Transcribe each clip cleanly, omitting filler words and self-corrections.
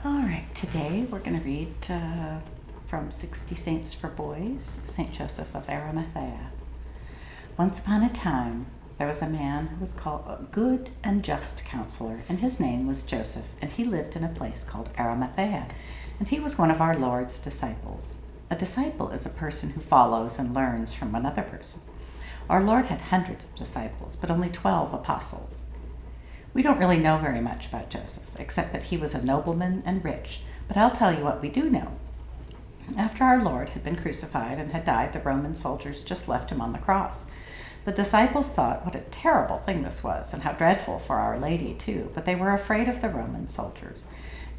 All right, today we're going to read from 60 Saints for Boys, St. Joseph of Arimathea. Once upon a time, there was a man who was called a good and just counselor, and his name was Joseph, and he lived in a place called Arimathea, and he was one of our Lord's disciples. A disciple is a person who follows and learns from another person. Our Lord had hundreds of disciples, but only 12 apostles. We don't really know very much about Joseph, except that he was a nobleman and rich, but I'll tell you what we do know. After our Lord had been crucified and had died, the Roman soldiers just left him on the cross. The disciples thought what a terrible thing this was, and how dreadful for Our Lady, too, but they were afraid of the Roman soldiers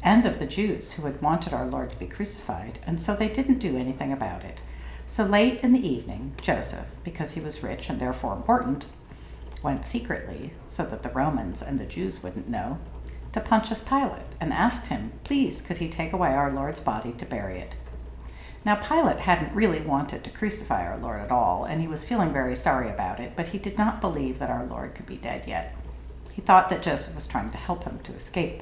and of the Jews who had wanted our Lord to be crucified, and so they didn't do anything about it. So late in the evening, Joseph, because he was rich and therefore important, went secretly, so that the Romans and the Jews wouldn't know, to Pontius Pilate and asked him, please, could he take away our Lord's body to bury it? Now Pilate hadn't really wanted to crucify our Lord at all, and he was feeling very sorry about it, but he did not believe that our Lord could be dead yet. He thought that Joseph was trying to help him to escape.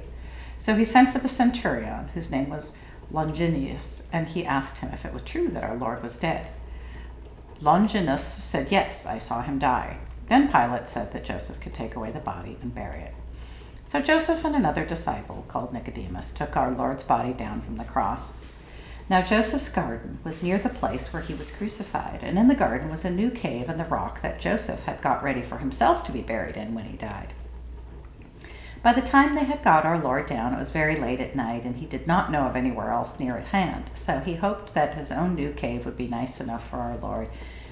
So he sent for the centurion, whose name was Longinus, and he asked him if it was true that our Lord was dead. Longinus said, yes, I saw him die. Then Pilate said that Joseph could take away the body and bury it. So Joseph and another disciple, called Nicodemus, took our Lord's body down from the cross. Now Joseph's garden was near the place where he was crucified, and in the garden was a new cave in the rock that Joseph had got ready for himself to be buried in when he died. By the time they had got our Lord down, it was very late at night, and he did not know of anywhere else near at hand, so he hoped that his own new cave would be nice enough for our Lord,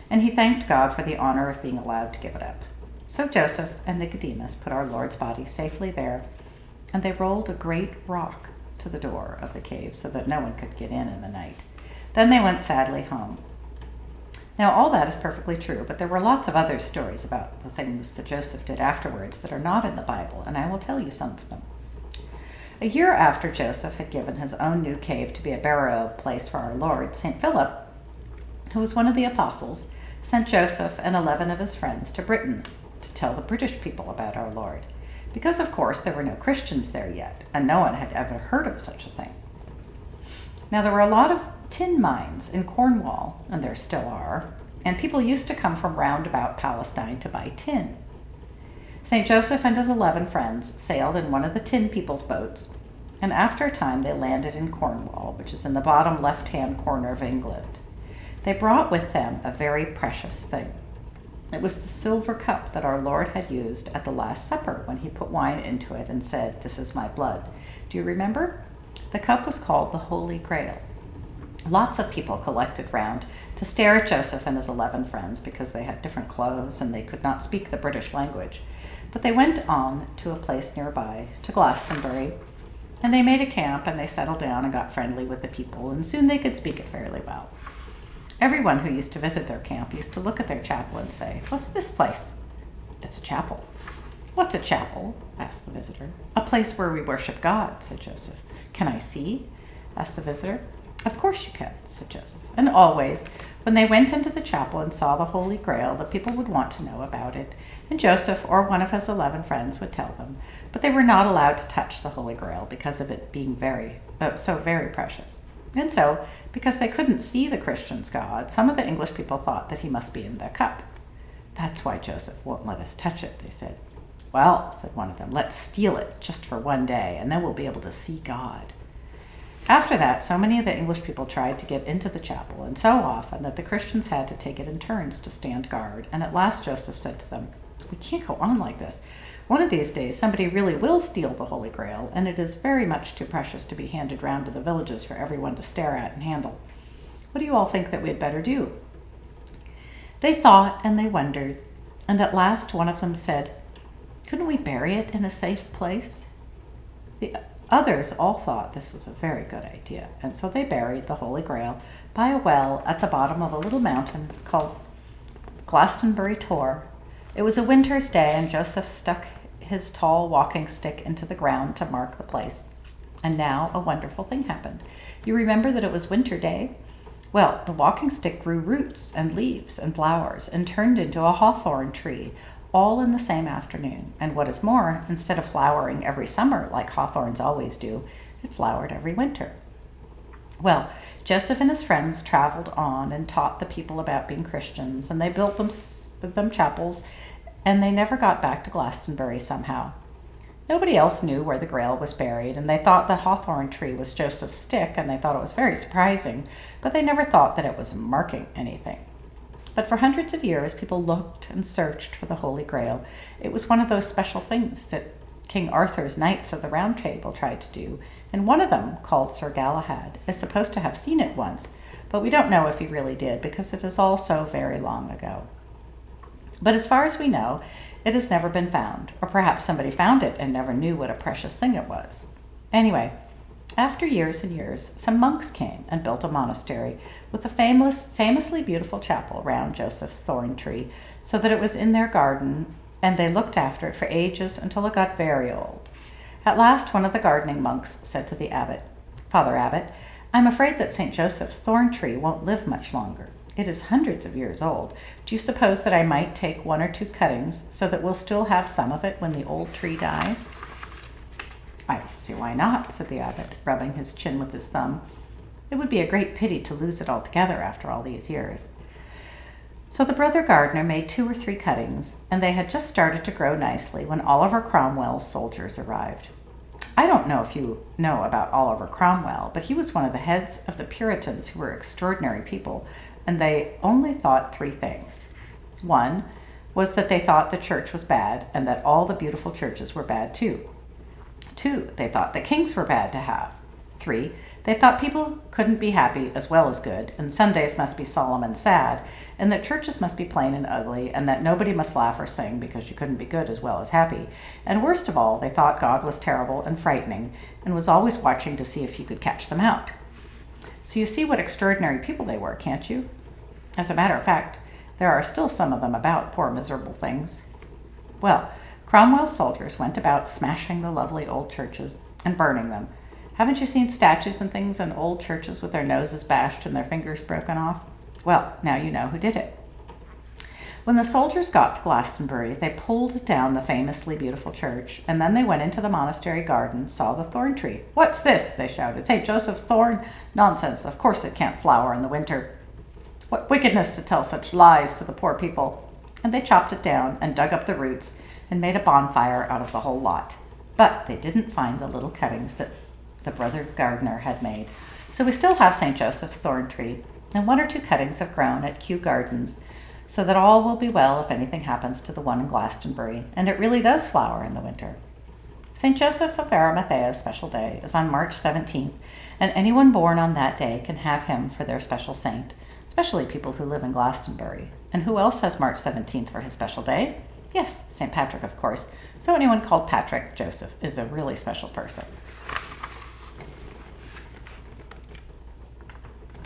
and he thanked God for the honor of being allowed to give it up. So Joseph and Nicodemus put our Lord's body safely there, and they rolled a great rock to the door of the cave so that no one could get in the night. Then they went sadly home. Now all that is perfectly true, but there were lots of other stories about the things that Joseph did afterwards that are not in the Bible, and I will tell you some of them. A year after Joseph had given his own new cave to be a burial place for our Lord, St. Philip, who was one of the apostles, sent Joseph and 11 of his friends to Britain to tell the British people about our Lord, because of course there were no Christians there yet, and no one had ever heard of such a thing. Now there were a lot of tin mines in Cornwall, and there still are, and people used to come from round about Palestine to buy tin. St. Joseph and his 11 friends sailed in one of the tin people's boats, and after a time they landed in Cornwall, which is in the bottom left-hand corner of England. They brought with them a very precious thing. It was the silver cup that our Lord had used at the Last Supper when he put wine into it and said, "This is my blood." Do you remember? The cup was called the Holy Grail. Lots of people collected round to stare at Joseph and his 11 friends because they had different clothes and they could not speak the British language. But they went on to a place nearby, to Glastonbury, and they made a camp and they settled down and got friendly with the people, and soon they could speak it fairly well. Everyone who used to visit their camp used to look at their chapel and say, "What's this place?" "It's a chapel." "What's a chapel?" asked the visitor. "A place where we worship God," said Joseph. "Can I see?" asked the visitor. "Of course you can," said Joseph. And always, when they went into the chapel and saw the Holy Grail, the people would want to know about it, and Joseph or one of his 11 friends would tell them, but they were not allowed to touch the Holy Grail because of it being so very precious. And so, because they couldn't see the Christians' God, some of the English people thought that he must be in their cup. "That's why Joseph won't let us touch it," they said. "Well," said one of them, "let's steal it just for one day, and then we'll be able to see God." After that, so many of the English people tried to get into the chapel, and so often that the Christians had to take it in turns to stand guard, and at last Joseph said to them, "We can't go on like this. One of these days somebody really will steal the Holy Grail, and it is very much too precious to be handed round to the villages for everyone to stare at and handle. What do you all think that we had better do?" They thought and they wondered, and at last one of them said, "Couldn't we bury it in a safe place?" The others all thought this was a very good idea, and so they buried the Holy Grail by a well at the bottom of a little mountain called Glastonbury Tor. It was a winter's day, and Joseph stuck his tall walking stick into the ground to mark the place. And now a wonderful thing happened. You remember that it was winter day? Well, the walking stick grew roots and leaves and flowers and turned into a hawthorn tree, all in the same afternoon. And what is more, instead of flowering every summer like hawthorns always do, It flowered every winter. Well, Joseph and his friends traveled on and taught the people about being Christians, and they built them chapels, and they never got back to Glastonbury somehow. Nobody else knew where the Grail was buried, and they thought the hawthorn tree was Joseph's stick, and they thought it was very surprising, but they never thought that it was marking anything. But for hundreds of years, people looked and searched for the Holy Grail. It was one of those special things that King Arthur's Knights of the Round Table tried to do, and one of them, called Sir Galahad, is supposed to have seen it once, but we don't know if he really did because it is all so very long ago. But as far as we know, it has never been found, or perhaps somebody found it and never knew what a precious thing it was. Anyway, after years and years, some monks came and built a monastery with a famously beautiful chapel round Joseph's thorn tree, so that it was in their garden, and they looked after it for ages until it got very old. At last, one of the gardening monks said to the abbot, "Father Abbot, I'm afraid that St. Joseph's thorn tree won't live much longer. It is hundreds of years old. Do you suppose that I might take 1 or 2 cuttings so that we'll still have some of it when the old tree dies?" "I don't see why not," said the abbot, rubbing his chin with his thumb. "It would be a great pity to lose it altogether after all these years." So the brother gardener made 2 or 3 cuttings, and they had just started to grow nicely when Oliver Cromwell's soldiers arrived. I don't know if you know about Oliver Cromwell, but he was one of the heads of the Puritans, who were extraordinary people, and they only thought 3 things. 1 was that they thought the church was bad and that all the beautiful churches were bad too. 2, they thought that kings were bad to have. 3, they thought people couldn't be happy as well as good, and Sundays must be solemn and sad, and that churches must be plain and ugly, and that nobody must laugh or sing because you couldn't be good as well as happy. And worst of all, they thought God was terrible and frightening and was always watching to see if you could catch them out. So you see what extraordinary people they were, can't you? As a matter of fact, there are still some of them about, poor miserable things. Well, Cromwell's soldiers went about smashing the lovely old churches and burning them. Haven't you seen statues and things in old churches with their noses bashed and their fingers broken off? Well, now you know who did it. When the soldiers got to Glastonbury, they pulled down the famously beautiful church, and then they went into the monastery garden, saw the thorn tree. "What's this?" they shouted. "St. Joseph's thorn? Nonsense, of course it can't flower in the winter. What wickedness to tell such lies to the poor people." And they chopped it down and dug up the roots and made a bonfire out of the whole lot. But they didn't find the little cuttings that the brother gardener had made. So we still have St. Joseph's thorn tree, and 1 or 2 cuttings have grown at Kew Gardens, so that all will be well if anything happens to the one in Glastonbury, and it really does flower in the winter. St. Joseph of Arimathea's special day is on March 17th, and anyone born on that day can have him for their special saint, especially people who live in Glastonbury. And who else has March 17th for his special day? Yes, St. Patrick, of course. So anyone called Patrick Joseph is a really special person.